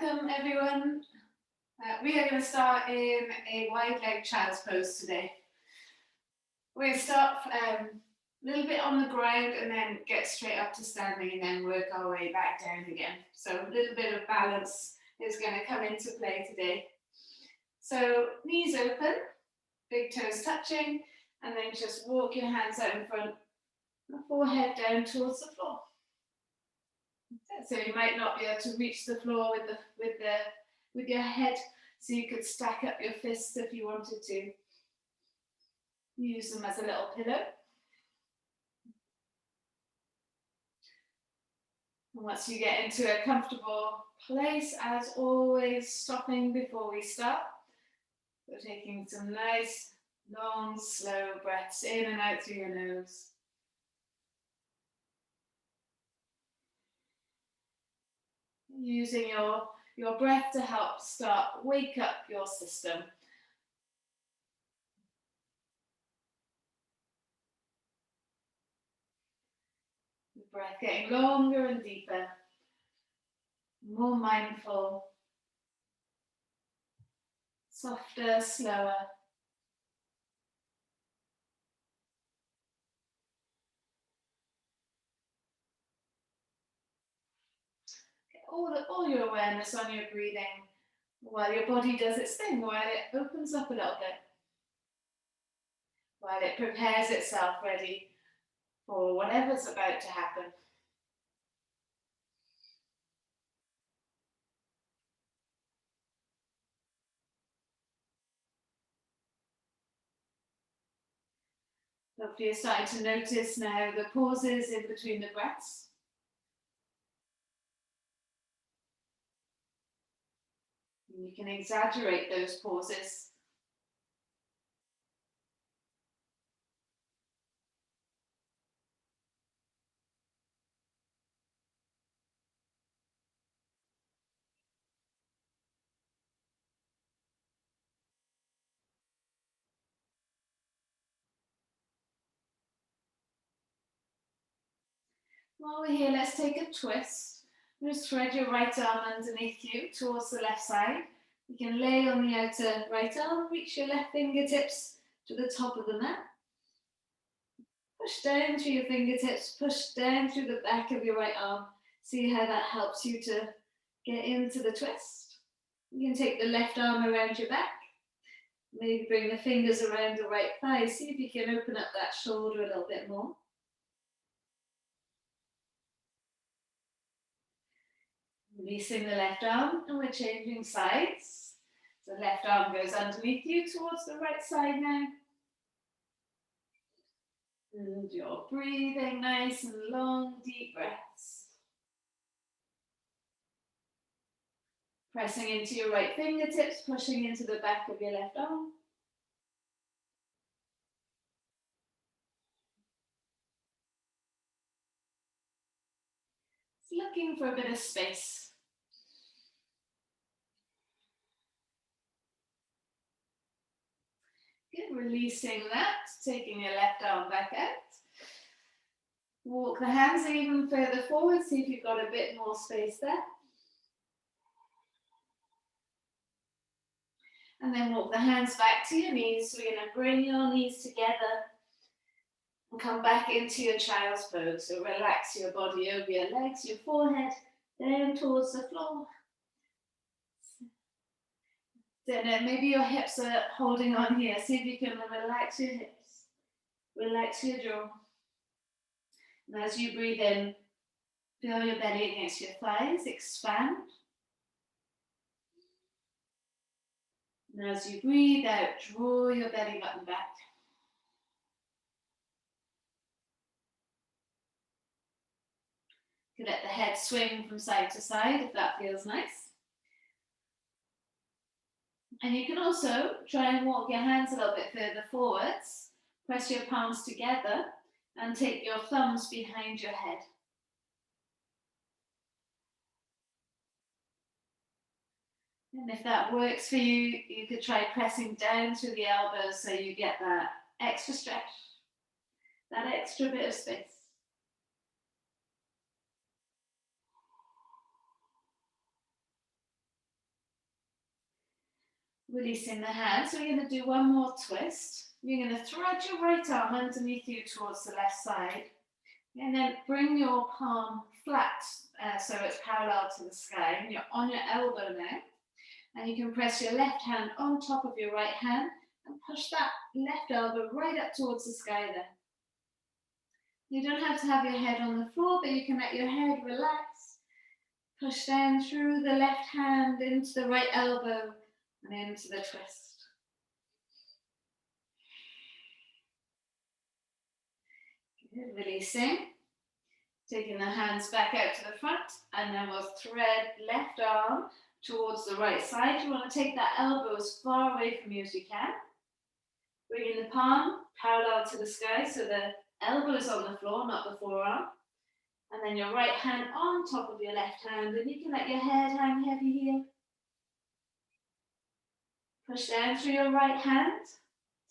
Welcome everyone. We are going to start in a wide leg child's pose today. We're going to start a little bit on the ground and then get straight up to standing and then work our way back down again. So a little bit of balance is going to come into play today. So knees open, big toes touching, and then just walk your hands out in front, forehead down towards the floor. So you might not be able to reach the floor with your head, so you could stack up your fists if you wanted to. Use them as a little pillow. And once you get into a comfortable place, as always, stopping before we start. So taking some nice, long, slow breaths in and out through your nose. Using your breath to help wake up your system. The breath getting longer and deeper, more mindful, softer, slower. All your awareness on your breathing while your body does its thing, while it opens up a little bit, while it prepares itself ready for whatever's about to happen. Hopefully you're starting to notice now the pauses in between the breaths. And you can exaggerate those pauses. While we're here, let's take a twist. Just thread your right arm underneath you towards the left side. You can lay on the outer right arm, reach your left fingertips to the top of the mat. Push down through your fingertips, push down through the back of your right arm. See how that helps you to get into the twist. You can take the left arm around your back. Maybe bring the fingers around the right thigh. See if you can open up that shoulder a little bit more. Releasing the left arm, and we're changing sides. The left arm goes underneath you towards the right side now. And you're breathing nice and long, deep breaths. Pressing into your right fingertips, pushing into the back of your left arm. Looking for a bit of space. Good, releasing that, taking your left arm back out. Walk the hands even further forward, see if you've got a bit more space there. And then walk the hands back to your knees. So we're going to bring your knees together and come back into your child's pose. So relax your body over your legs, your forehead down towards the floor. Then maybe your hips are holding on here. See if you can relax your hips, relax your jaw. And as you breathe in, feel your belly against your thighs, expand. And as you breathe out, draw your belly button back. You can let the head swing from side to side if that feels nice. And you can also try and walk your hands a little bit further forwards. Press your palms together and take your thumbs behind your head. And if that works for you, you could try pressing down through the elbows so you get that extra stretch, that extra bit of space. Releasing the hands. So we're going to do one more twist. You're going to thread your right arm underneath you towards the left side. And then bring your palm flat so it's parallel to the sky. And you're on your elbow now. And you can press your left hand on top of your right hand and push that left elbow right up towards the sky there. You don't have to have your head on the floor, but you can let your head relax. Push down through the left hand into the right elbow and into the twist. Good. Releasing. Taking the hands back out to the front, and then we'll thread left arm towards the right side. You want to take that elbow as far away from you as you can. Bringing the palm parallel to the sky so the elbow is on the floor, not the forearm. And then your right hand on top of your left hand, and you can let your head hang heavy here. Push down through your right hand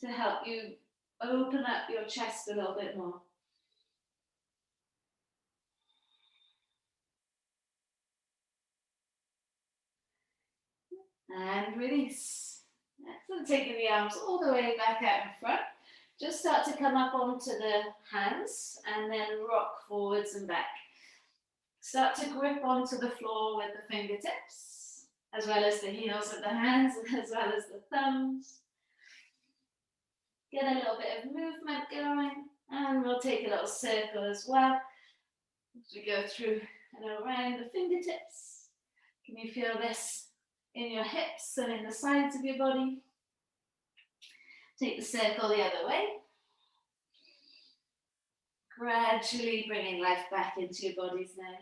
to help you open up your chest a little bit more. And release. Excellent. Taking the arms all the way back out in front. Just start to come up onto the hands and then rock forwards and back. Start to grip onto the floor with the fingertips, as well as the heels of the hands, as well as the thumbs. Get a little bit of movement going, and we'll take a little circle as well as we go through and around the fingertips. Can you feel this in your hips and in the sides of your body? Take the circle the other way. Gradually bringing life back into your bodies now.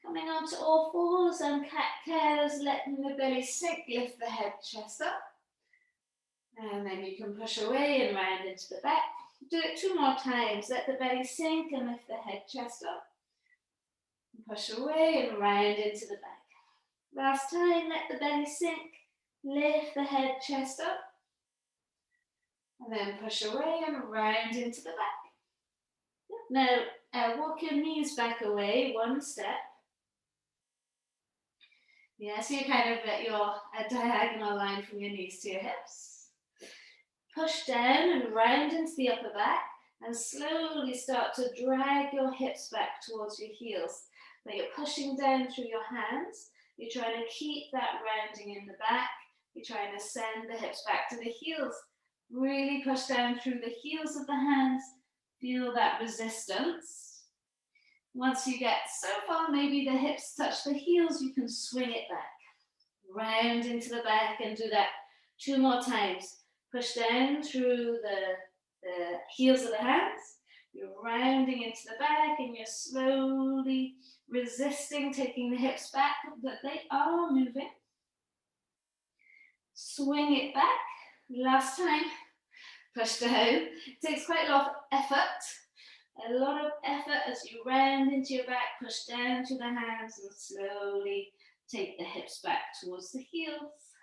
Coming onto all fours and cat-cows, letting the belly sink, lift the head, chest up. And then you can push away and round into the back. Do it 2 more times. Let the belly sink and lift the head, chest up. And push away and round into the back. Last time, let the belly sink, lift the head, chest up. And then push away and round into the back. Now, walk your knees back away 1 step. Yeah, so you kind of get a diagonal line from your knees to your hips. Push down and round into the upper back and slowly start to drag your hips back towards your heels. Now you're pushing down through your hands. You're trying to keep that rounding in the back. You're trying to send the hips back to the heels. Really push down through the heels of the hands. Feel that resistance. Once you get so far, maybe the hips touch the heels, you can swing it back. Round into the back and do that 2 more times. Push down through the heels of the hands. You're rounding into the back and you're slowly resisting, taking the hips back, but they are moving. Swing it back. Last time. Push down. It takes quite a lot of effort. A lot of effort as you round into your back, push down to the hands and slowly take the hips back towards the heels.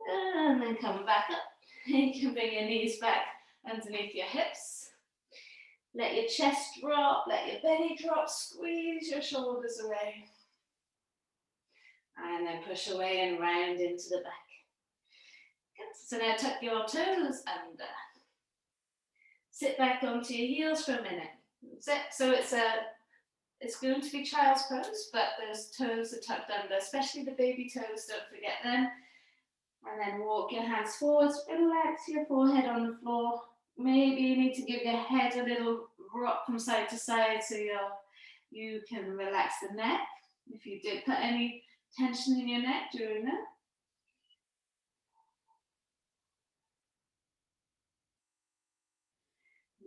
And then come back up. You can bring your knees back underneath your hips. Let your chest drop, let your belly drop, squeeze your shoulders away. And then push away and round into the back. Good. So now tuck your toes under. Sit back onto your heels for a minute. So it's going to be child's pose, but those toes are tucked under, especially the baby toes, don't forget them. And then walk your hands forwards, relax your forehead on the floor. Maybe you need to give your head a little rock from side to side so you can relax the neck. If you did put any tension in your neck during that.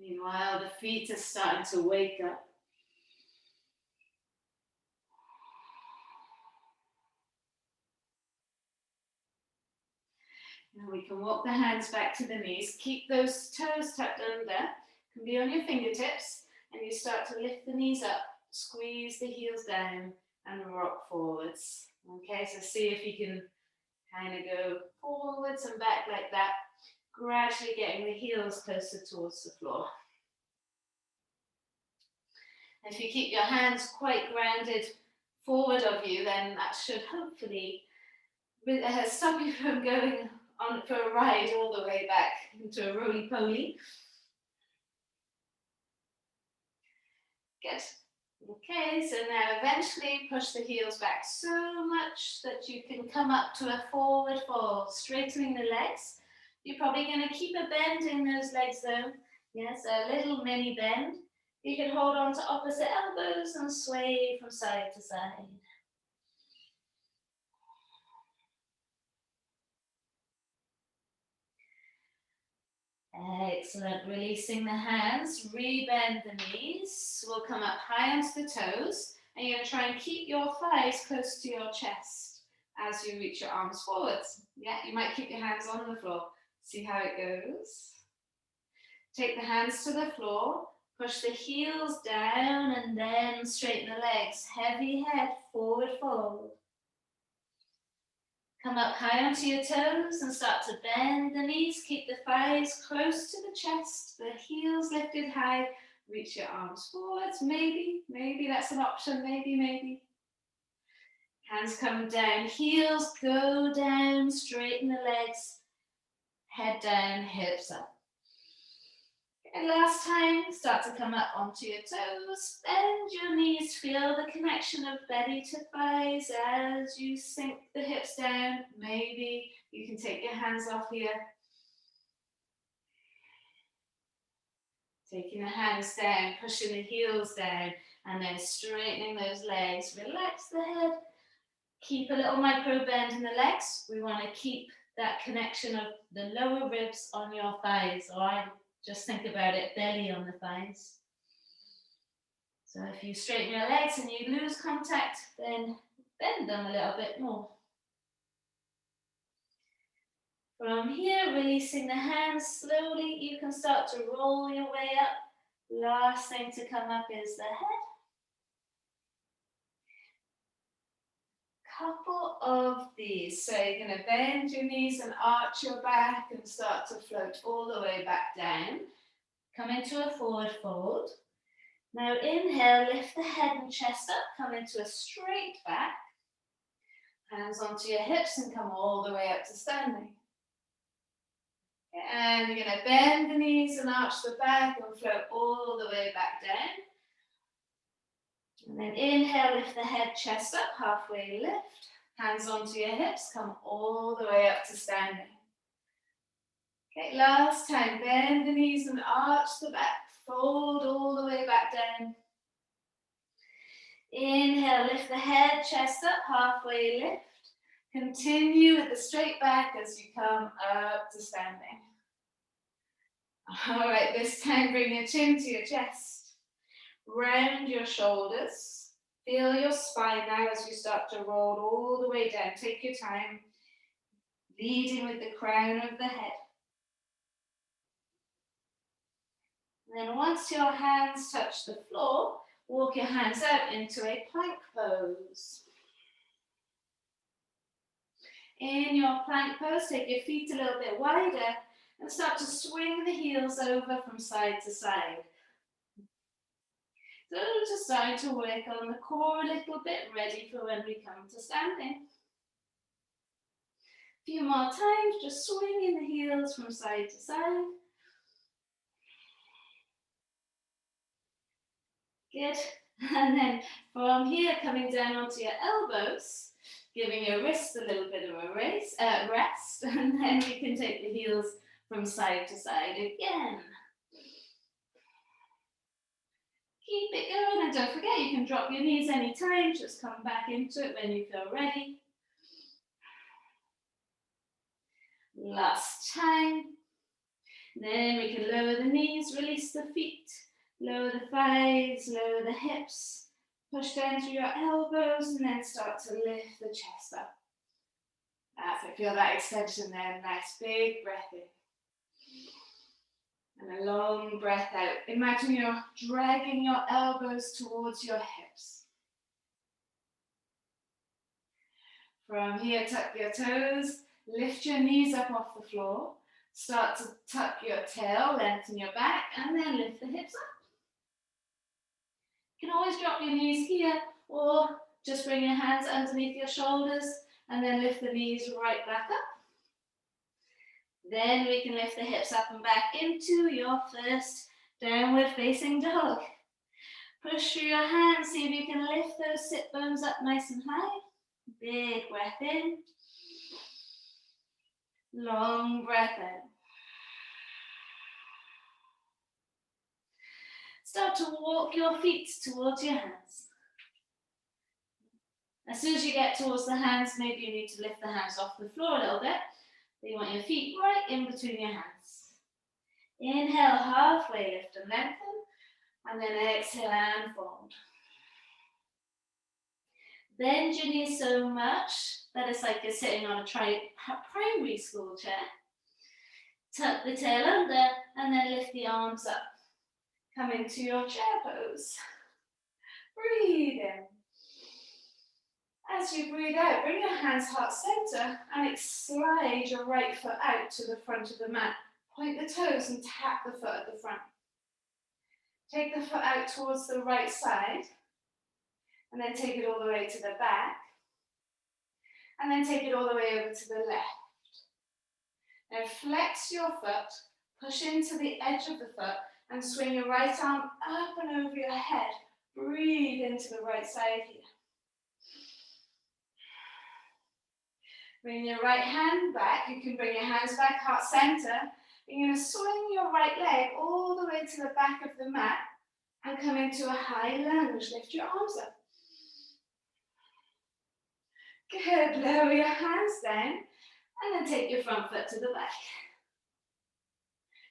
Meanwhile, the feet are starting to wake up. Now we can walk the hands back to the knees. Keep those toes tucked under. Can be on your fingertips. And you start to lift the knees up. Squeeze the heels down and rock forwards. Okay, so see if you can kind of go forwards and back like that. Gradually getting the heels closer towards the floor. If you keep your hands quite grounded, forward of you, then that should hopefully stop you from going on for a ride all the way back into a roly-poly. Good. Okay, so now eventually push the heels back so much that you can come up to a forward fold, straightening the legs. You're probably going to keep a bend in those legs though. Yes, a little mini bend. You can hold on to opposite elbows and sway from side to side. Excellent. Releasing the hands, rebend the knees. We'll come up high onto the toes, and you're going to try and keep your thighs close to your chest as you reach your arms forwards. Yeah, you might keep your hands on the floor. See how it goes. Take the hands to the floor, push the heels down, and then straighten the legs. Heavy head, forward fold. Come up high onto your toes and start to bend the knees. Keep the thighs close to the chest, the heels lifted high. Reach your arms forwards. Maybe that's an option. Maybe. Hands come down, heels go down, straighten the legs. Head down, hips up. And last time, start to come up onto your toes, bend your knees, feel the connection of belly to thighs as you sink the hips down. Maybe you can take your hands off here. Taking the hands down, pushing the heels down, and then straightening those legs. Relax the head. Keep a little micro bend in the legs. We want to keep that connection of the lower ribs on your thighs, all right? Just think about it, belly on the thighs. So if you straighten your legs and you lose contact, then bend them a little bit more. From here, releasing the hands slowly, you can start to roll your way up. Last thing to come up is the head. Couple of these. So you're going to bend your knees and arch your back and start to float all the way back down. Come into a forward fold. Now inhale, lift the head and chest up, come into a straight back. Hands onto your hips and come all the way up to standing. And you're going to bend the knees and arch the back and float all the way back down. And then inhale, lift the head, chest up, halfway lift. Hands onto your hips, come all the way up to standing. Okay, last time, bend the knees and arch the back, fold all the way back down. Inhale, lift the head, chest up, halfway lift. Continue with the straight back as you come up to standing. All right, this time bring your chin to your chest. Round your shoulders. Feel your spine now as you start to roll all the way down. Take your time, leading with the crown of the head. And then once your hands touch the floor, walk your hands out into a plank pose. In your plank pose, take your feet a little bit wider and start to swing the heels over from side to side. So just starting to work on the core a little bit, ready for when we come to standing. A few more times, just swinging the heels from side to side. Good. And then from here, coming down onto your elbows, giving your wrists a little bit of a rest, and then you can take the heels from side to side again. Keep it going, and don't forget you can drop your knees anytime, just come back into it when you feel ready. Last time. Then we can lower the knees, release the feet, lower the thighs, lower the hips, push down through your elbows, and then start to lift the chest up. That's it, feel that extension there, nice big breath in. And a long breath out. Imagine you're dragging your elbows towards your hips. From here, tuck your toes, lift your knees up off the floor. Start to tuck your tail, lengthen your back, and then lift the hips up. You can always drop your knees here or Just bring your hands underneath your shoulders and then lift the knees right back up. Then we can lift the hips up and back into your first downward facing dog. Push through your hands, see if you can lift those sit bones up nice and high. Big breath in. Long breath in. Start to walk your feet towards your hands. As soon as you get towards the hands, maybe you need to lift the hands off the floor a little bit. But you want your feet right in between your hands. Inhale, halfway lift and lengthen. And then exhale and fold. Bend your knees so much that it's like you're sitting on a primary school chair. Tuck the tail under and then lift the arms up. Come into your chair pose. Breathe in. As you breathe out, bring your hands heart center and slide your right foot out to the front of the mat. Point the toes and tap the foot at the front. Take the foot out towards the right side and then take it all the way to the back. And then take it all the way over to the left. Now flex your foot, push into the edge of the foot and swing your right arm up and over your head. Breathe into the right side here. Bring your right hand back. You can bring your hands back, heart center. You're going to swing your right leg all the way to the back of the mat and come into a high lunge. Lift your arms up. Good. Lower your hands down and then take your front foot to the back.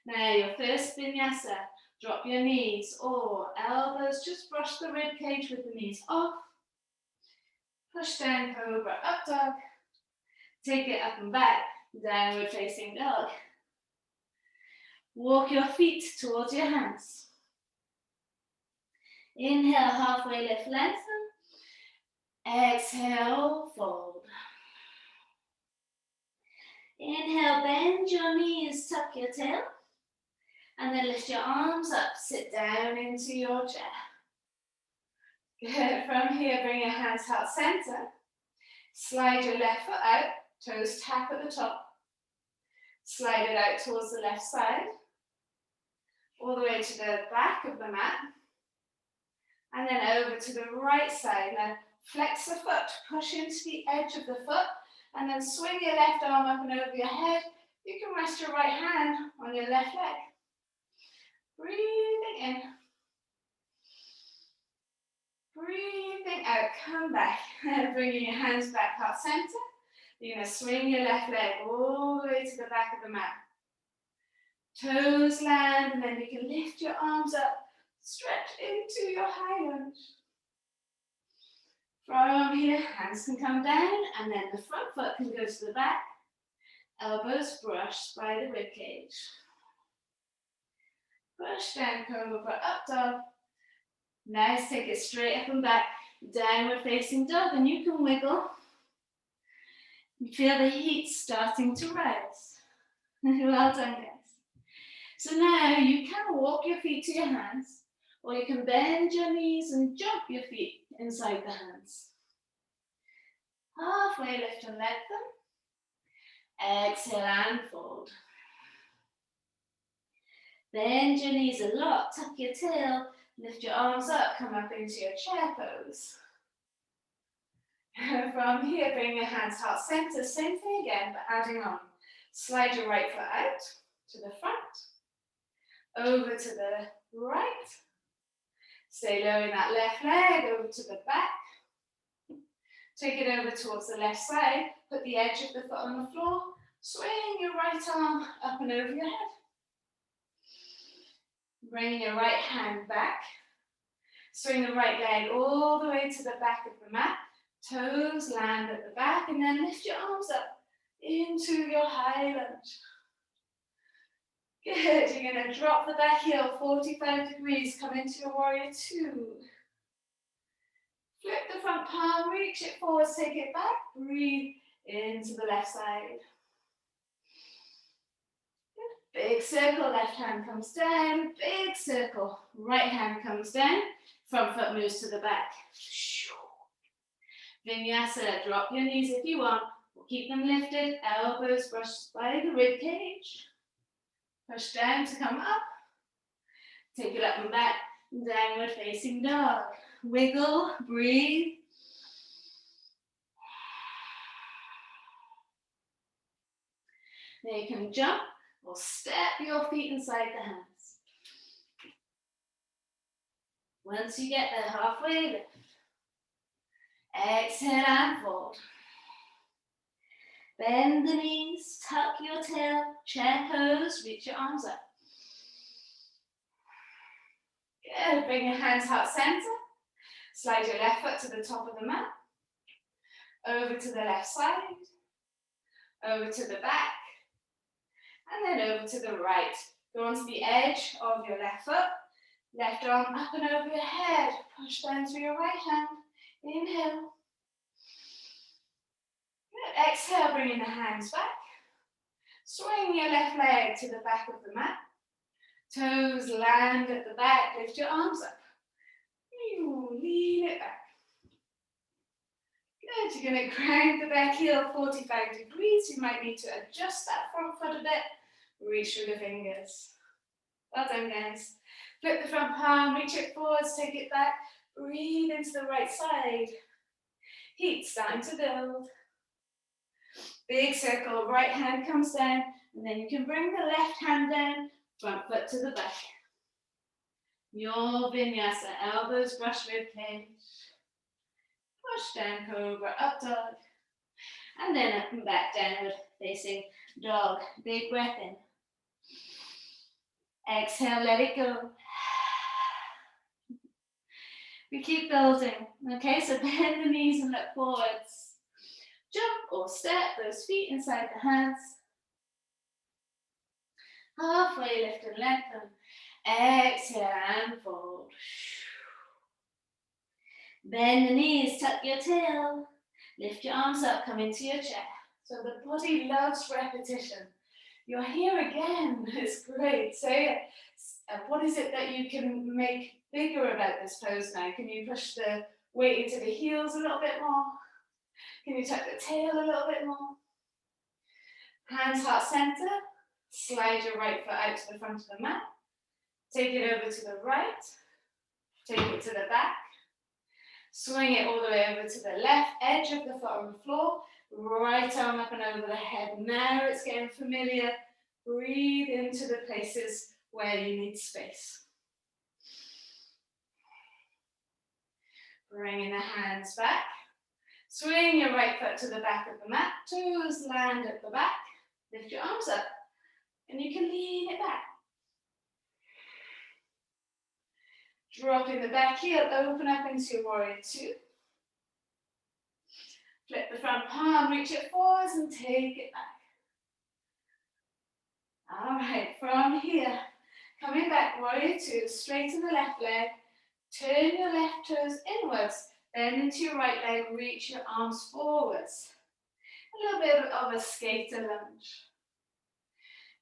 Now your first vinyasa. Drop your knees or elbows. Just brush the rib cage with the knees off. Push down, cobra, up dog. Take it up and back, downward facing dog. Walk your feet towards your hands. Inhale, halfway lift, lengthen. Exhale, fold. Inhale, bend your knees, tuck your tail. And then lift your arms up, sit down into your chair. Good. From here, bring your hands heart center. Slide your left foot out, toes tap at the top. Slide it out towards the left side. All the way to the back of the mat. And then over to the right side. Now flex the foot, push into the edge of the foot, and then swing your left arm up and over your head. You can rest your right hand on your left leg. Breathing in. Breathing out, come back. Bringing your hands back, heart center. You're going to swing your left leg all the way to the back of the mat. Toes land, and then you can lift your arms up, stretch into your high lunge. From here, hands can come down, and then the front foot can go to the back. Elbows brush by the rib cage. Push down, cobra, up dog. Nice, take it straight up and back, downward facing dog, and you can wiggle. You feel the heat starting to rise. Well done, guys. So now you can walk your feet to your hands, or you can bend your knees and jump your feet inside the hands. Halfway lift and lengthen. Exhale and fold. Bend your knees a lot, tuck your tail, lift your arms up, come up into your chair pose. From here, bring your hands heart center, same thing again, but adding on. Slide your right foot out to the front, over to the right. Stay low in that left leg, over to the back. Take it over towards the left side, put the edge of the foot on the floor, swing your right arm up and over your head. Bring your right hand back, swing the right leg all the way to the back of the mat, toes land at the back, and then lift your arms up into your high lunge. Good, you're going to drop the back heel 45 degrees, come into your warrior two. Flip the front palm, reach it forwards, take it back, breathe into the left side. Big circle, left hand comes down, big circle, right hand comes down, front foot moves to the back. Vinyasa, drop your knees if you want. We'll keep them lifted, elbows brushed by the rib cage. Push down to come up. Take it up and back, downward facing dog. Wiggle, breathe. Now you can jump or step your feet inside the hands. Once you get there, halfway lift. Exhale and fold. Bend the knees, tuck your tail, chair pose, reach your arms up. Good, bring your hands heart center. Slide your left foot to the top of the mat. Over to the left side. Over to the back. And then over to the right. Go onto the edge of your left foot. Left arm up and over your head. Push down through your right hand. Inhale. Good. Exhale, bringing the hands back. Swing your left leg to the back of the mat. Toes land at the back. Lift your arms up. Lean it back. Good. You're going to ground the back heel 45 degrees. You might need to adjust that front foot a bit. Reach through the fingers. Well done, guys. Flip the front palm, reach it forwards, take it back. Breathe into the right side. Heat starting to build. Big circle, right hand comes down, and then you can bring the left hand down, front foot to the back. Your vinyasa, elbows brush rib cage. Push down, cobra, up dog. And then up and back, downward facing dog. Big breath in. Exhale, let it go. We keep building. Okay, so bend the knees and look forwards. Jump or step those feet inside the hands. Halfway lift and lengthen. Exhale and fold. Bend the knees, tuck your tail. Lift your arms up, come into your chair. So the body loves repetition. You're here again. It's great. So what is it that you can make bigger about this pose now? Can you push the weight into the heels a little bit more? Can you tuck the tail a little bit more? Hands heart center. Slide your right foot out to the front of the mat. Take it over to the right. Take it to the back. Swing it all the way over to the left edge of the foot on the floor. Right arm up and over the head. Now it's getting familiar. Breathe into the places where you need space. Bringing the hands back. Swing your right foot to the back of the mat. Toes land at the back. Lift your arms up. And you can lean it back. Dropping the back heel, open up into your warrior two. Flip the front palm, reach it forwards and take it back. All right, from here, coming back, warrior two, straighten the left leg, turn your left toes inwards, bend into your right leg, reach your arms forwards. A little bit of a skater lunge.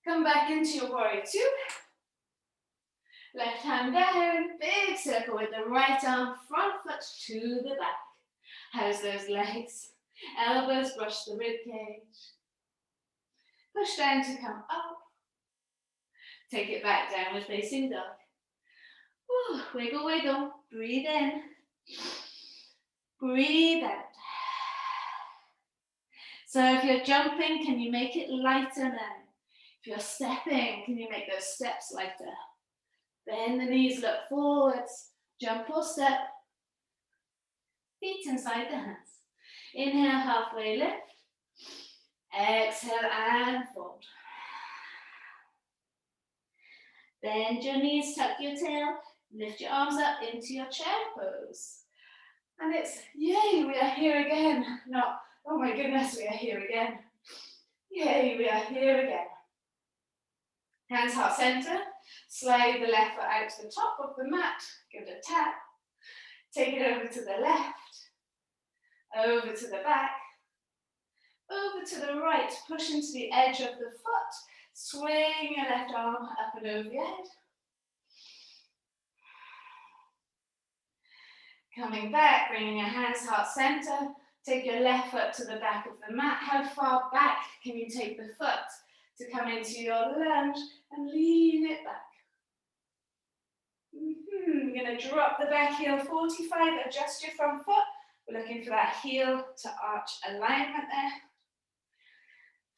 Come back into your warrior two. Left hand down, big circle with the right arm, front foot to the back. How's those legs? Elbows brush the rib cage. Push down to come up. Take it back, downward facing dog. Ooh, wiggle, wiggle. Breathe in. Breathe out. So if you're jumping, can you make it lighter now? If you're stepping, can you make those steps lighter? Bend the knees, look forwards. Jump or step. Feet inside the hands. Inhale, halfway lift. Exhale and fold. Bend your knees, tuck your tail. Lift your arms up into your chair pose. And it's, yay, we are here again. Not, oh my goodness, we are here again. Yay, we are here again. Hands heart center. Slide the left foot out to the top of the mat. Give it a tap. Take it over to the left. Over to the back. Over to the right. Push into the edge of the foot. Swing your left arm up and over your head. Coming back, bringing your hands heart center. Take your left foot to the back of the mat. How far back can you take the foot to come into your lunge and lean it back? You're going to drop the back heel 45, adjust your front foot. We're looking for that heel to arch alignment there.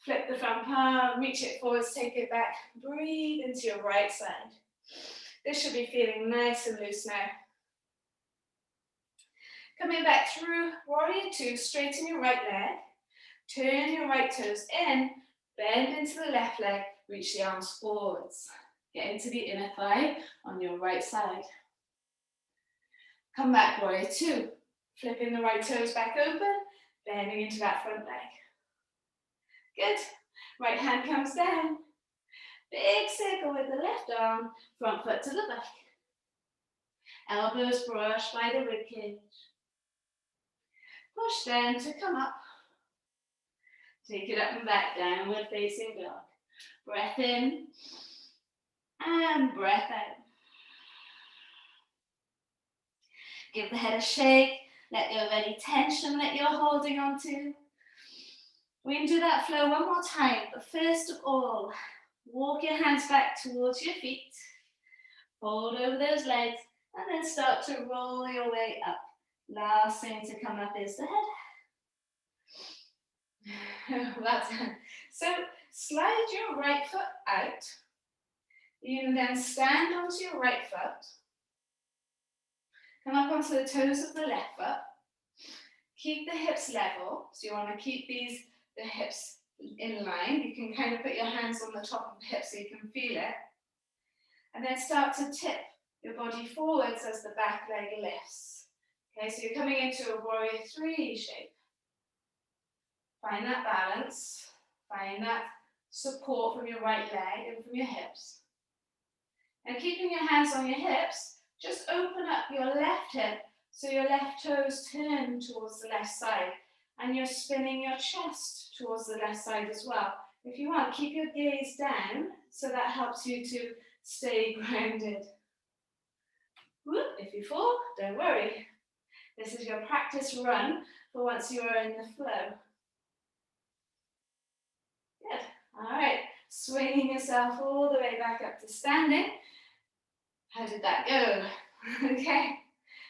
Flip the front palm, reach it forwards, take it back. Breathe into your right side. This should be feeling nice and loose now. Coming back through Warrior Two, straighten your right leg. Turn your right toes in, bend into the left leg, reach the arms forwards. Get into the inner thigh on your right side. Come back, Warrior Two. Flipping the right toes back open, bending into that front leg. Good. Right hand comes down. Big circle with the left arm, front foot to the back. Elbows brush by the ribcage. Push down to come up. Take it up and back, downward facing dog. Breath in and breath out. Give the head a shake. Let go of any tension that you're holding on to. We can do that flow one more time, but first of all, walk your hands back towards your feet. Fold over those legs, and then start to roll your way up. Last thing to come up is the head. That's it. So slide your right foot out. You can then stand onto your right foot. Come up onto the toes of the left foot. Keep the hips level. So you want to keep the hips in line. You can kind of put your hands on the top of the hips so you can feel it. And then start to tip your body forwards as the back leg lifts. Okay, so you're coming into a Warrior Three shape. Find that balance. Find that support from your right leg and from your hips. And keeping your hands on your hips, just open up your left hip so your left toes turn towards the left side. And you're spinning your chest towards the left side as well. If you want, keep your gaze down so that helps you to stay grounded. Whoop, if you fall, don't worry. This is your practice run for once you are in the flow. Good. All right. Swinging yourself all the way back up to standing. How did that go? Okay.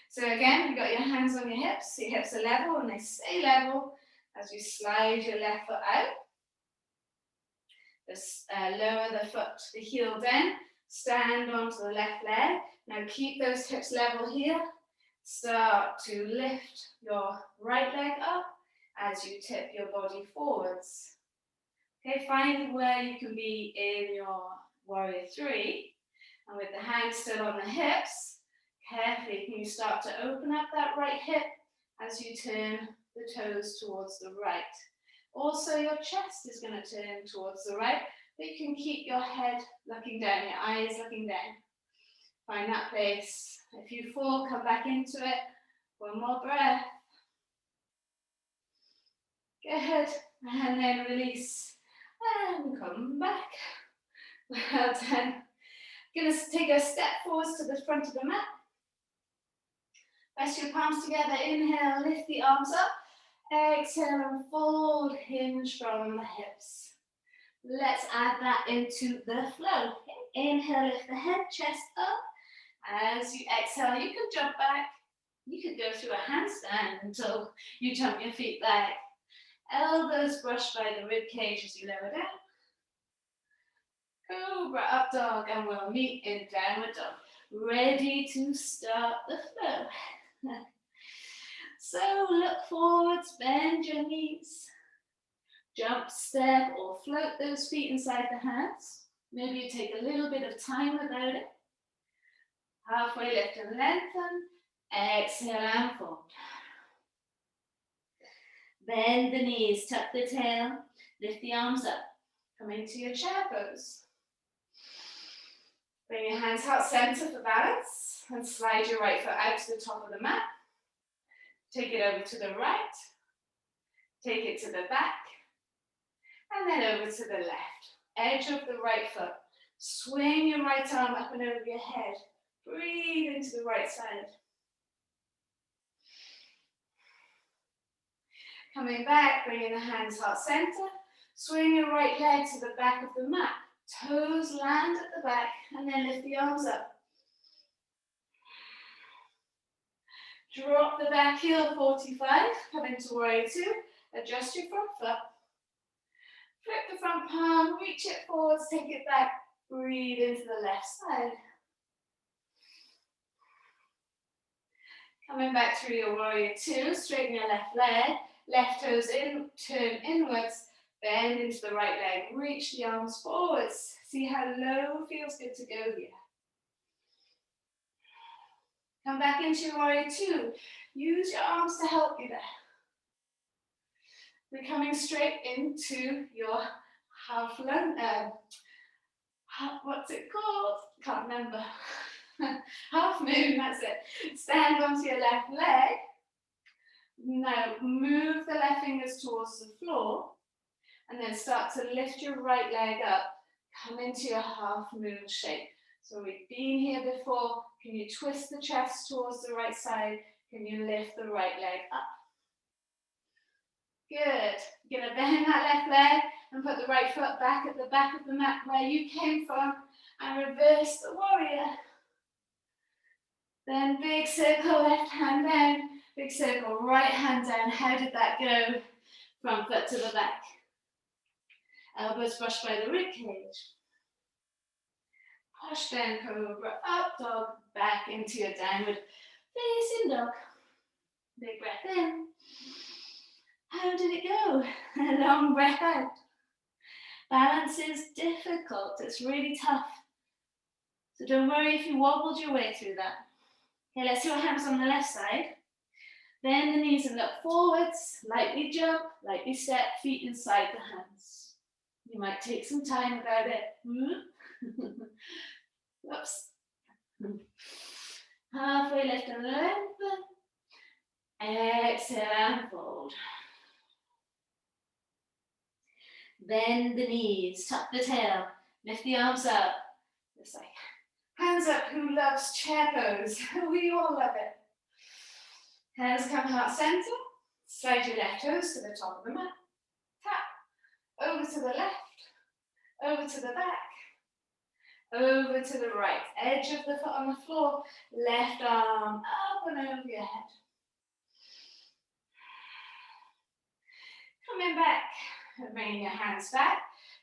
So again, you've got your hands on your hips are level and they stay level as you slide your left foot out. Just lower the foot, the heel down, stand onto the left leg. Now keep those hips level here. Start to lift your right leg up as you tip your body forwards. Okay, find where you can be in your Warrior Three. And with the hands still on the hips, carefully can you start to open up that right hip as you turn the toes towards the right. Also, your chest is going to turn towards the right, but you can keep your head looking down, your eyes looking down. Find that place. If you fall, come back into it. One more breath. Good. And then release. And come back. Well done. Going to take a step forwards to the front of the mat. Press your palms together. Inhale, lift the arms up. Exhale and fold, hinge from the hips. Let's add that into the flow. Inhale, lift the head, chest up. As you exhale, you can jump back. You could go through a handstand until you jump your feet back. Elbows brush by the rib cage as you lower down. Cobra up dog, and we'll meet in downward dog. Ready to start the flow. So look forwards, bend your knees. Jump, step, or float those feet inside the hands. Maybe you take a little bit of time about it. Halfway lift and lengthen. Exhale and fold. Bend the knees, tuck the tail, lift the arms up. Come into your chair pose. Bring your hands heart center for balance and slide your right foot out to the top of the mat. Take it over to the right. Take it to the back. And then over to the left. Edge of the right foot. Swing your right arm up and over your head. Breathe into the right side. Coming back, bringing the hands heart center. Swing your right leg to the back of the mat. Toes land at the back and then lift the arms up. Drop the back heel 45, come into warrior two. Adjust your front foot. Flip the front palm, reach it forwards, take it back. Breathe into the left side. Coming back through your warrior two, straighten your left leg. Left toes in, turn inwards. Bend into the right leg, reach the arms forwards. See how low feels good to go here. Come back into your warrior two. Use your arms to help you there. We're coming straight into your half lunge, what's it called? Can't remember. Half moon, that's it. Stand onto your left leg. Now move the left fingers towards the floor. And then start to lift your right leg up. Come into your half moon shape. So we've been here before. Can you twist the chest towards the right side? Can you lift the right leg up? Good. You're gonna bend that left leg and put the right foot back at the back of the mat where you came from and reverse the warrior. Then big circle, left hand down, big circle, right hand down. How did that go? Front foot to the back. Elbows brushed by the ribcage. Push down, cobra, up dog, back into your downward facing dog. Big breath in. How did it go? A long breath out. Balance is difficult, it's really tough. So don't worry if you wobbled your way through that. Okay, let's do our hands on the left side. Bend the knees and look forwards. Lightly jump, lightly step, feet inside the hands. You might take some time about it. Whoops. Halfway lift and lengthen. Exhale and fold. Bend the knees, tuck the tail, lift the arms up. Just like hands up, who loves chair pose? We all love it. Hands come heart center. Slide your left toes to the top of the mat. Tap. Over to the left. Over to the back. Over to the right. Edge of the foot on the floor. Left arm up and over your head. Coming back. Bringing your hands back.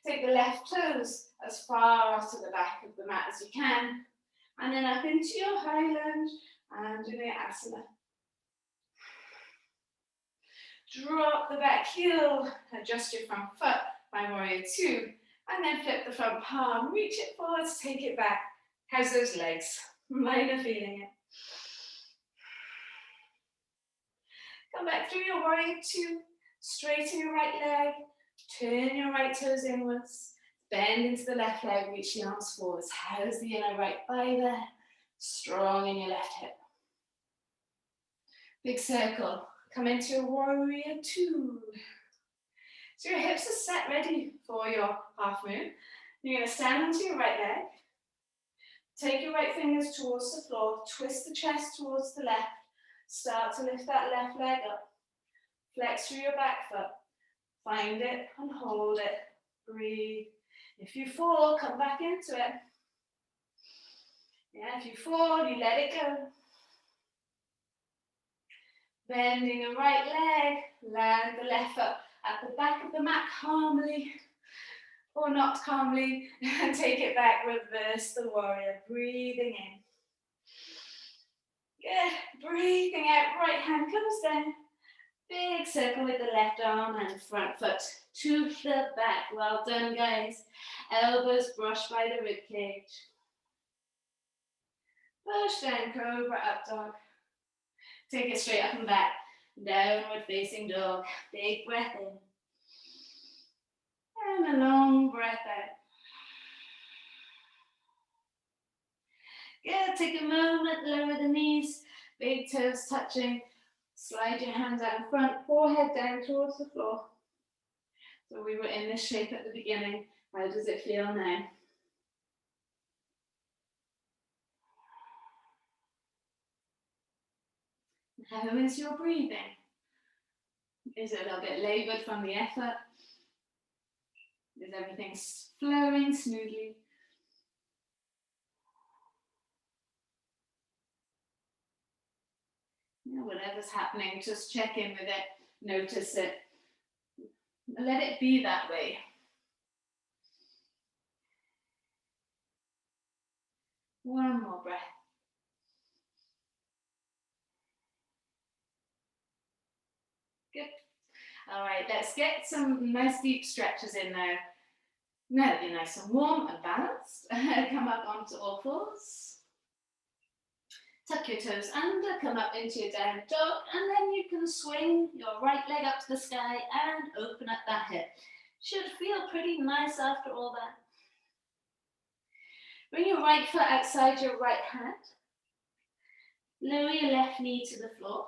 Take the left toes as far to the back of the mat as you can. And then up into your high lunge and Anjaneyasana. Drop the back heel. Adjust your front foot by warrior two. And then flip the front palm. Reach it forwards. Take it back. How's those legs? Mine are feeling it. Come back through your warrior two. Straighten your right leg. Turn your right toes inwards. Bend into the left leg. Reach the arms forwards. How's the inner right thigh there? Strong in your left hip. Big circle. Come into your warrior two. So your hips are set ready for your half moon. You're going to stand onto your right leg. Take your right fingers towards the floor. Twist the chest towards the left. Start to lift that left leg up. Flex through your back foot. Find it and hold it. Breathe. If you fall, come back into it. Yeah, if you fall, you let it go. Bending your right leg, land the left foot at the back of the mat calmly, or not calmly, and take it back, reverse the warrior, breathing in. Good, breathing out, right hand comes down. Big circle with the left arm and front foot to the back. Well done, guys. Elbows brushed by the rib cage. Push down, cobra, up dog. Take it straight up and back. Downward facing dog. Big breath in. And a long breath out. Good, take a moment, lower the knees. Big toes touching. Slide your hands out in front, forehead down towards the floor. So we were in this shape at the beginning. How does it feel now? How is your breathing? Is it a little bit laboured from the effort? Is everything flowing smoothly? You know, whatever's happening, just check in with it, notice it, let it be that way. One more breath. Good. All right, let's get some nice deep stretches in now. Now that you're nice and warm and balanced, come up onto all fours. Tuck your toes under, come up into your down dog, and then you can swing your right leg up to the sky and open up that hip. Should feel pretty nice after all that. Bring your right foot outside your right hand. Lower your left knee to the floor.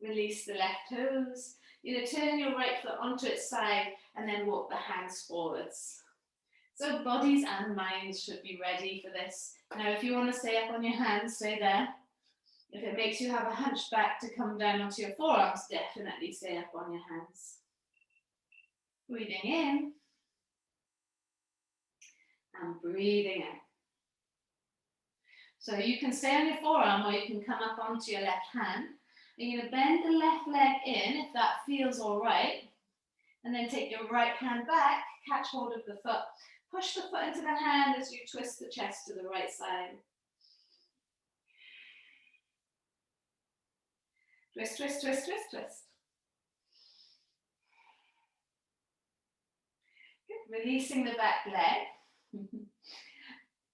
Release the left toes. You're going to turn your right foot onto its side and then walk the hands forwards. So bodies and minds should be ready for this. Now, if you want to stay up on your hands, stay there. If it makes you have a hunch back to come down onto your forearms, definitely stay up on your hands. Breathing in and breathing out. So you can stay on your forearm or you can come up onto your left hand. You're going to bend the left leg in if that feels all right. And then take your right hand back, catch hold of the foot. Push the foot into the hand as you twist the chest to the right side. Twist, twist, twist, twist, twist. Good. Releasing the back leg.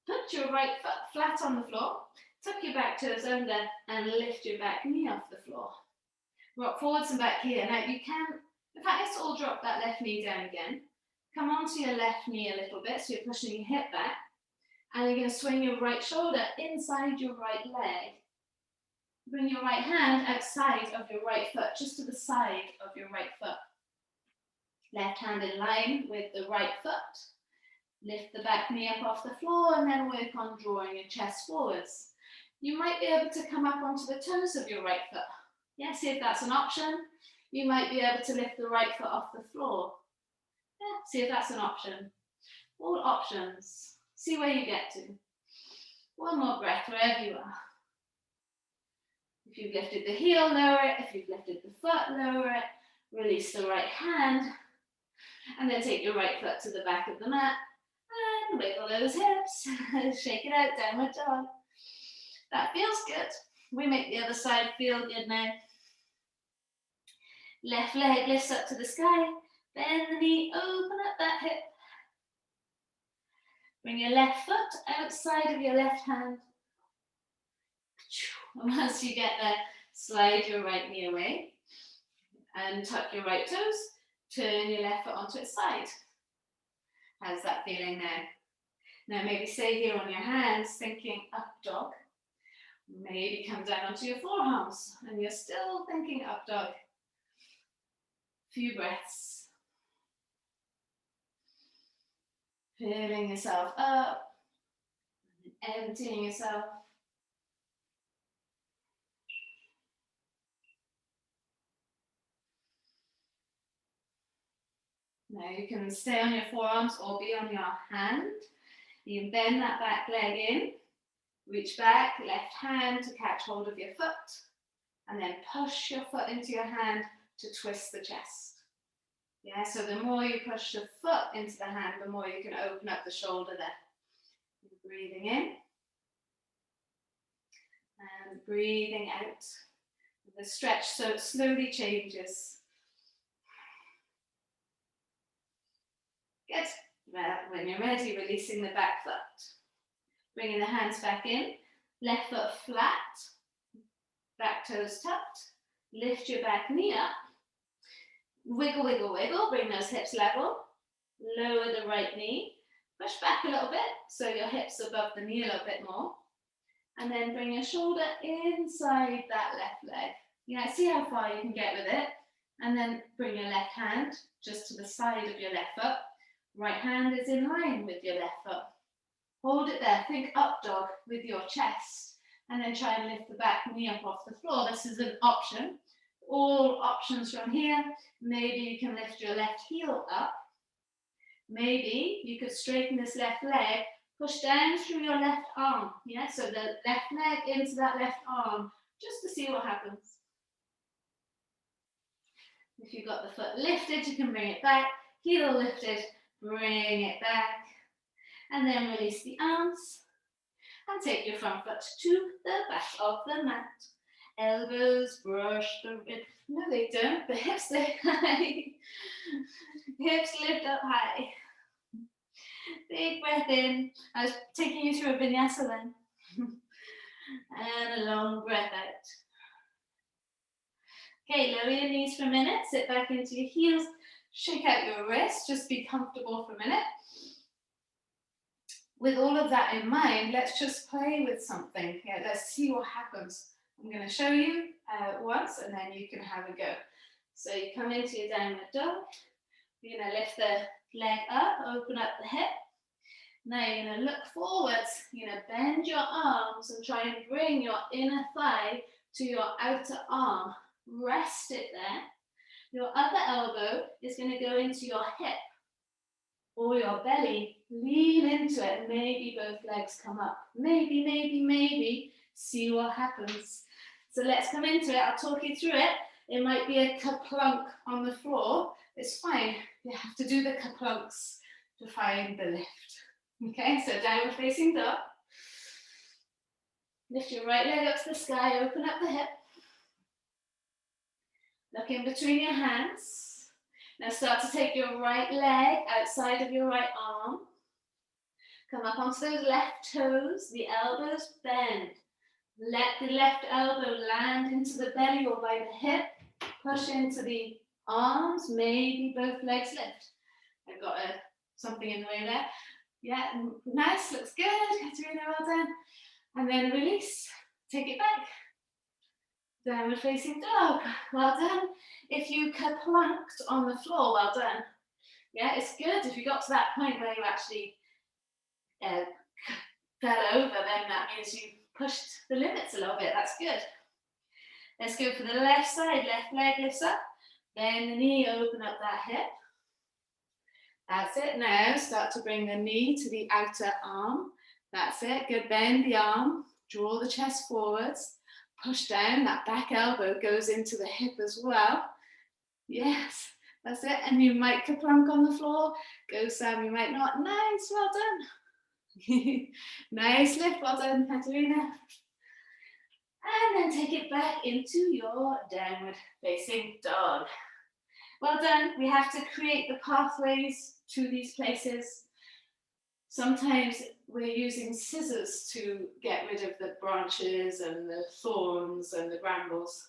Put your right foot flat on the floor. Tuck your back toes under and lift your back knee off the floor. Rock forwards and back here. Now you can, in fact, let's all drop that left knee down again. Come onto your left knee a little bit, so you're pushing your hip back. And you're going to swing your right shoulder inside your right leg. Bring your right hand outside of your right foot, just to the side of your right foot. Left hand in line with the right foot. Lift the back knee up off the floor and then work on drawing your chest forwards. You might be able to come up onto the toes of your right foot. Yeah, see if that's an option. You might be able to lift the right foot off the floor. Yeah, see if that's an option. All options. See where you get to. One more breath wherever you are. If you've lifted the heel, lower it. If you've lifted the foot, lower it. Release the right hand. And then take your right foot to the back of the mat. And wiggle those hips. Shake it out, downward dog. That feels good. We make the other side feel good now. Left leg lifts up to the sky. Bend the knee, open up that hip. Bring your left foot outside of your left hand. And once you get there, slide your right knee away. And tuck your right toes. Turn your left foot onto its side. How's that feeling now? Now maybe stay here on your hands, thinking up dog. Maybe come down onto your forearms and you're still thinking up dog. Few breaths. Filling yourself up, emptying yourself. Now you can stay on your forearms or be on your hand. You can bend that back leg in. Reach back, left hand to catch hold of your foot, and then push your foot into your hand to twist the chest. Yeah, so the more you push the foot into the hand, the more you can open up the shoulder there. Breathing in, and breathing out. The stretch so it slowly changes. Good. When you're ready, releasing the back foot. Bringing the hands back in, left foot flat, back toes tucked, lift your back knee up, wiggle, wiggle, wiggle, bring those hips level, lower the right knee, push back a little bit so your hips above the knee a little bit more, and then bring your shoulder inside that left leg. Yeah, see how far you can get with it, and then bring your left hand just to the side of your left foot, right hand is in line with your left foot. Hold it there, think up dog with your chest, and then try and lift the back knee up off the floor. This is an option. all options from here. Maybe you can lift your left heel up. Maybe you could straighten this left leg, push down through your left arm. Yeah, so the left leg into that left arm, just to see what happens. If you've got the foot lifted, you can bring it back. Heel lifted, bring it back. And then release the arms. And take your front foot to the back of the mat. Elbows brush the rib. No, they don't. The hips stay high. Hips lift up high. Big breath in. I was taking you through a vinyasa then. And a long breath out. Okay, lower your knees for a minute. Sit back into your heels. Shake out your wrists. Just be comfortable for a minute. With all of that in mind, let's just play with something. Yeah, let's see what happens. I'm going to show you once and then you can have a go. So you come into your downward dog. You're going to lift the leg up, open up the hip. Now you're going to look forwards. You're going to bend your arms and try and bring your inner thigh to your outer arm. Rest it there. Your other elbow is going to go into your hip or your belly. Lean into it. Maybe both legs come up. Maybe. See what happens. So let's come into it. I'll talk you through it. It might be a kaplunk on the floor. It's fine. You have to do the kaplunks to find the lift. Okay, so downward facing dog. Lift your right leg up to the sky. Open up the hip. Look in between your hands. Now start to take your right leg outside of your right arm. Come up onto those left toes. The elbows bend. Let the left elbow land into the belly or by the hip. Push into the arms. Maybe both legs lift. I've got something in the way there. Yeah, nice. Looks good. Katerina, well done. And then release. Take it back. Downward facing dog. Well done. If you kerplunked on the floor, well done. Yeah, it's good. If you got to that point where you actually fell over, then that means you pushed the limits a little bit. That's good. Let's go for the left side. Left leg lifts up. Bend the knee, open up that hip. That's it. Now start to bring the knee to the outer arm. That's it. Good. Bend the arm. Draw the chest forwards. Push down. That back elbow goes into the hip as well. Yes. That's it. And you might kerplunk on the floor. Go Sam, you might not. Nice. Well done. Nice lift. Well done, Katerina. And then take it back into your downward facing dog. Well done. We have to create the pathways to these places. Sometimes we're using scissors to get rid of the branches and the thorns and the brambles.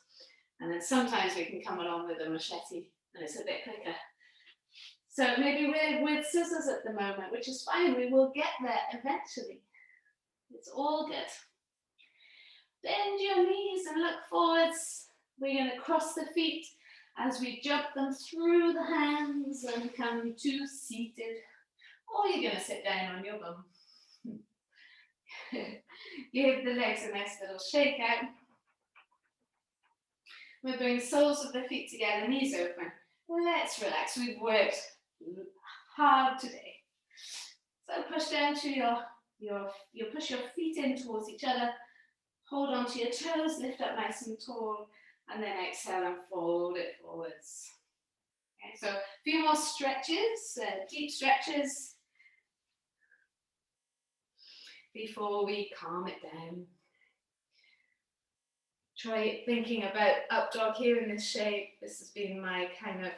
And then sometimes we can come along with a machete and it's a bit quicker. So maybe we're with scissors at the moment, which is fine. We will get there eventually. It's all good. Bend your knees and look forwards. We're going to cross the feet as we jump them through the hands and come to seated. Or you're going to sit down on your bum. Give the legs a nice little shake out. We're bringing soles of the feet together, knees open. Let's relax. We've worked hard today. So push down to you push your feet in towards each other. Hold on to your toes, lift up nice and tall, and then exhale and fold it forwards. Okay, so a few more stretches, deep stretches, before we calm it down. Try thinking about up dog here in this shape. This has been my kind of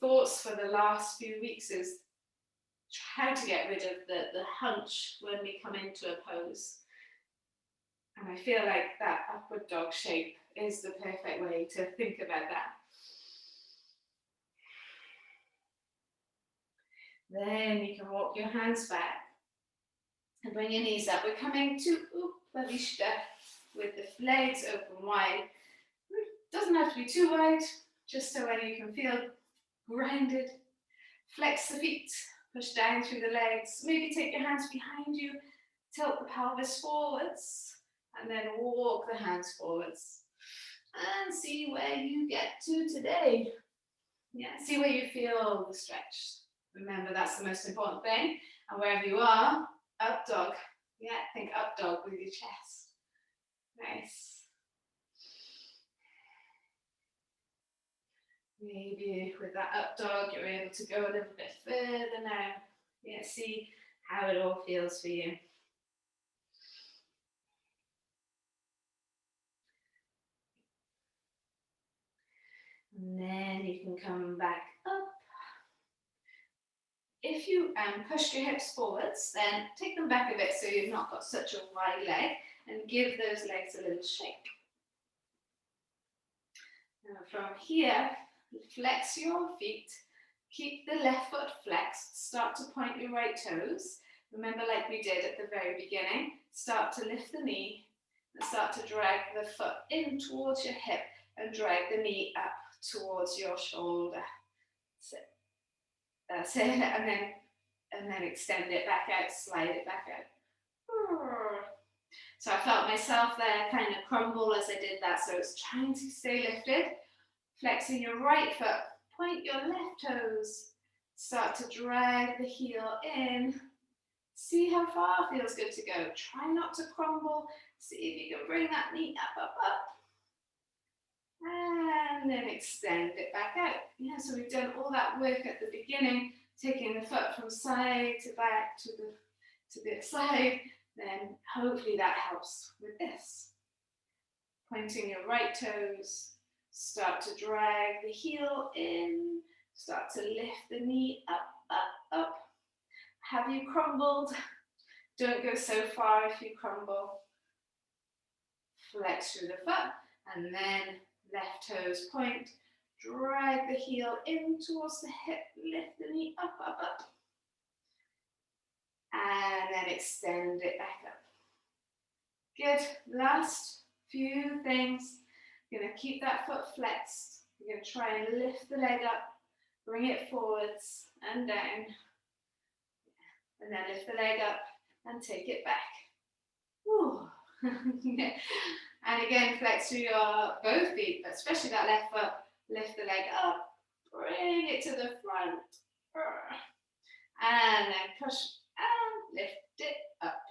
thoughts for the last few weeks, is how to get rid of the hunch when we come into a pose. And I feel like that upward dog shape is the perfect way to think about that. Then you can walk your hands back and bring your knees up. We're coming to Upavishta with the legs open wide. It doesn't have to be too wide, just so where you can feel grounded. Flex the feet, push down through the legs. Maybe take your hands behind you, tilt the pelvis forwards, and then walk the hands forwards. and see where you get to today. Yeah, see where you feel the stretch. Remember, that's the most important thing. And wherever you are, up dog. Yeah, think up dog with your chest. Nice. Maybe with that up dog, you're able to go a little bit further now. Yeah, see how it all feels for you. And then you can come back up. If you push your hips forwards, then take them back a bit so you've not got such a wide leg, and give those legs a little shake. Now from here, flex your feet. Keep the left foot flexed. Start to point your right toes. Remember, like we did at the very beginning, start to lift the knee and start to drag the foot in towards your hip and drag the knee up towards your shoulder. That's it. And then extend it back out, slide it back out. So I felt myself there kind of crumble as I did that. So it's trying to stay lifted, flexing your right foot, point your left toes, start to drag the heel in. See how far feels good to go. Try not to crumble. See if you can bring that knee up. And then extend it back out. Yeah, so we've done all that work at the beginning, taking the foot from side to back to the side. Then hopefully that helps with this. Pointing your right toes, start to drag the heel in, start to lift the knee up. Have you crumbled? Don't go so far if you crumble. Flex through the foot, and then left toes point, drag the heel in towards the hip, lift the knee up. And then extend it back up. Good, last few things. You're going to keep that foot flexed. You're going to try and lift the leg up, bring it forwards and down. And then lift the leg up and take it back. Woo. And again, flex through your both feet, but especially that left foot. Lift the leg up, bring it to the front. And then push and lift it up.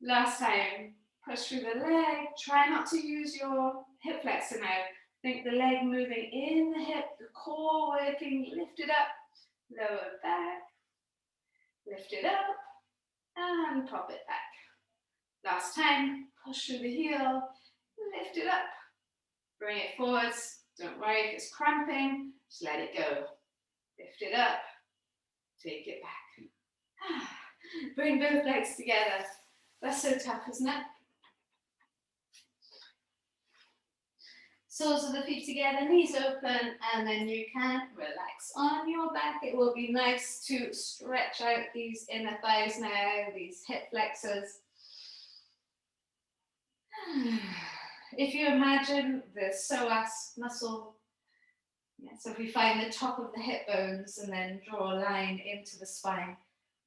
Last time, push through the leg. Try not to use your hip flexor now. Think the leg moving in the hip, the core working, lift it up, lower back, lift it up, and pop it back. Last time, push through the heel, lift it up, bring it forwards. Don't worry if it's cramping, just let it go. Lift it up, take it back. Bring both legs together. That's so tough, isn't it? Soles of the feet together, knees open, and then you can relax on your back. It will be nice to stretch out these inner thighs now, these hip flexors. If you imagine the psoas muscle, so if we find the top of the hip bones and then draw a line into the spine,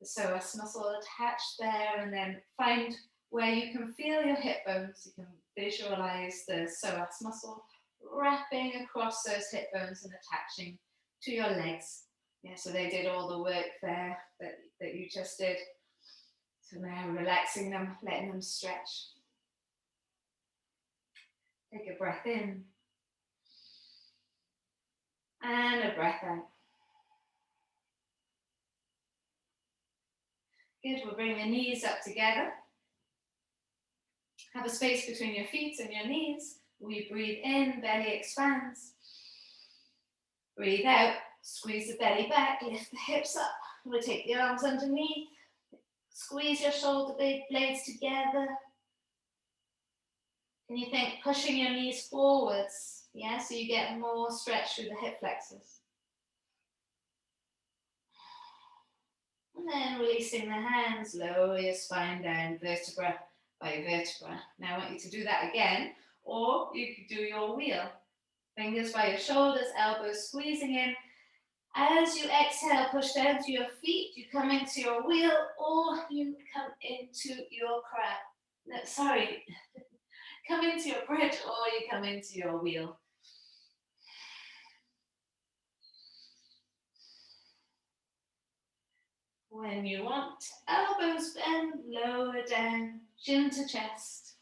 the psoas muscle attached there, and then find where you can feel your hip bones. You can visualize the psoas muscle wrapping across those hip bones and attaching to your legs. Yeah, so they did all the work there that you just did. So now relaxing them, letting them stretch. Take a breath in. And a breath out. Good, we'll bring the knees up together. Have a space between your feet and your knees. We breathe in, belly expands. Breathe out, squeeze the belly back, lift the hips up. We'll take the arms underneath. Squeeze your shoulder blades together. Can you think pushing your knees forwards? Yeah, so you get more stretch through the hip flexors. And then releasing the hands, lower your spine down, vertebra by vertebra. Now I want you to do that again, or you could do your wheel. Fingers by your shoulders, elbows squeezing in. As you exhale, push down to your feet, you come into your wheel, or you come into your crab. No, sorry, come into your bridge or you come into your wheel. When you want, elbows bend, lower down, chin to chest.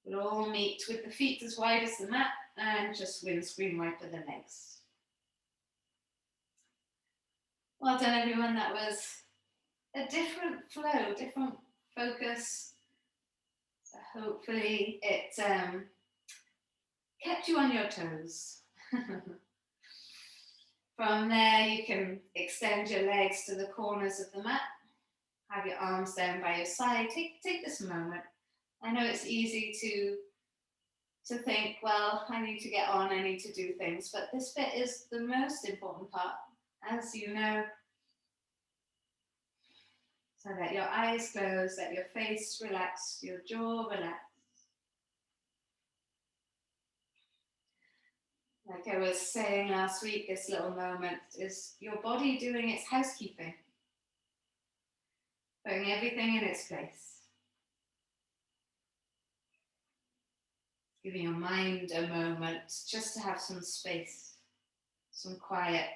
We'll all meet with the feet as wide as the mat and just windscreen wiper the legs. Well done everyone, that was a different flow, different focus. So hopefully it kept you on your toes. From there you can extend your legs to the corners of the mat. Have your arms down by your side. Take this moment. I know it's easy to think, well, I need to get on, I need to do things, but this bit is the most important part, as you know. So let your eyes close, let your face relax, your jaw relax. Like I was saying last week, this little moment is your body doing its housekeeping, putting everything in its place. Giving your mind a moment just to have some space, some quiet.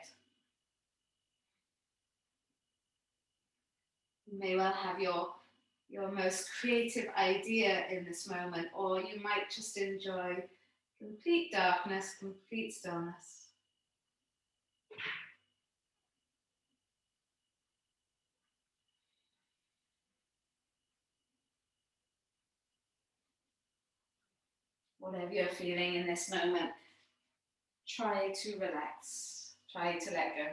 You may well have your most creative idea in this moment, or you might just enjoy complete darkness, complete stillness. Whatever you're feeling in this moment, try to relax, try to let go.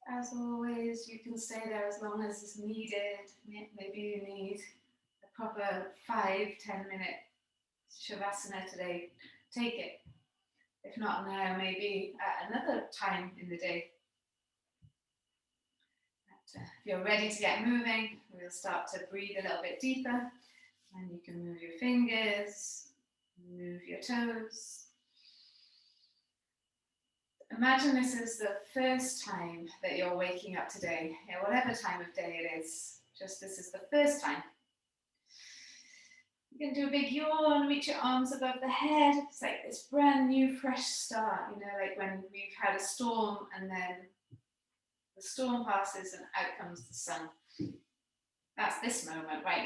As always, you can stay there as long as is needed. Maybe you need a proper 5-10 minute Shavasana today. Take it. If not now, maybe at another time in the day. But, if you're ready to get moving, we'll start to breathe a little bit deeper. And you can move your fingers, move your toes. Imagine this is the first time that you're waking up today, whatever time of day it is, just this is the first time. You can do a big yawn, reach your arms above the head. It's like this brand new, fresh start, like when we've had a storm and then the storm passes and out comes the sun. That's this moment right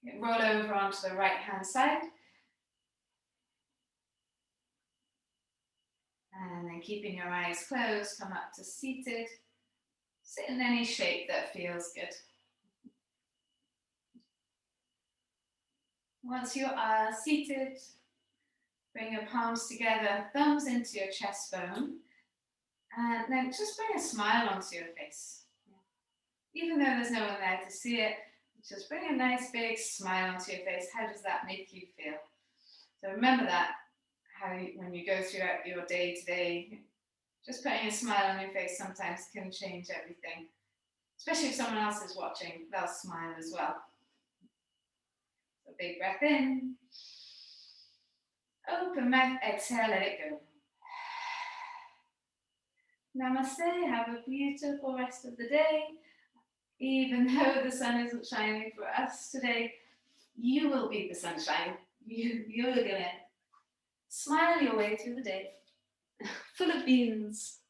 now. Roll over onto the right hand side. And then keeping your eyes closed, come up to seated. Sit in any shape that feels good. Once you are seated, bring your palms together, thumbs into your chest bone, and then just bring a smile onto your face. Even though there's no one there to see it, just bring a nice big smile onto your face. How does that make you feel? So remember that, when you go throughout your day today, just putting a smile on your face sometimes can change everything. Especially if someone else is watching, they'll smile as well. So big breath in. Open mouth, exhale, let it go. Namaste, have a beautiful rest of the day. Even though the sun isn't shining for us today, you will be the sunshine. You're gonna smile your way through the day, full of beans.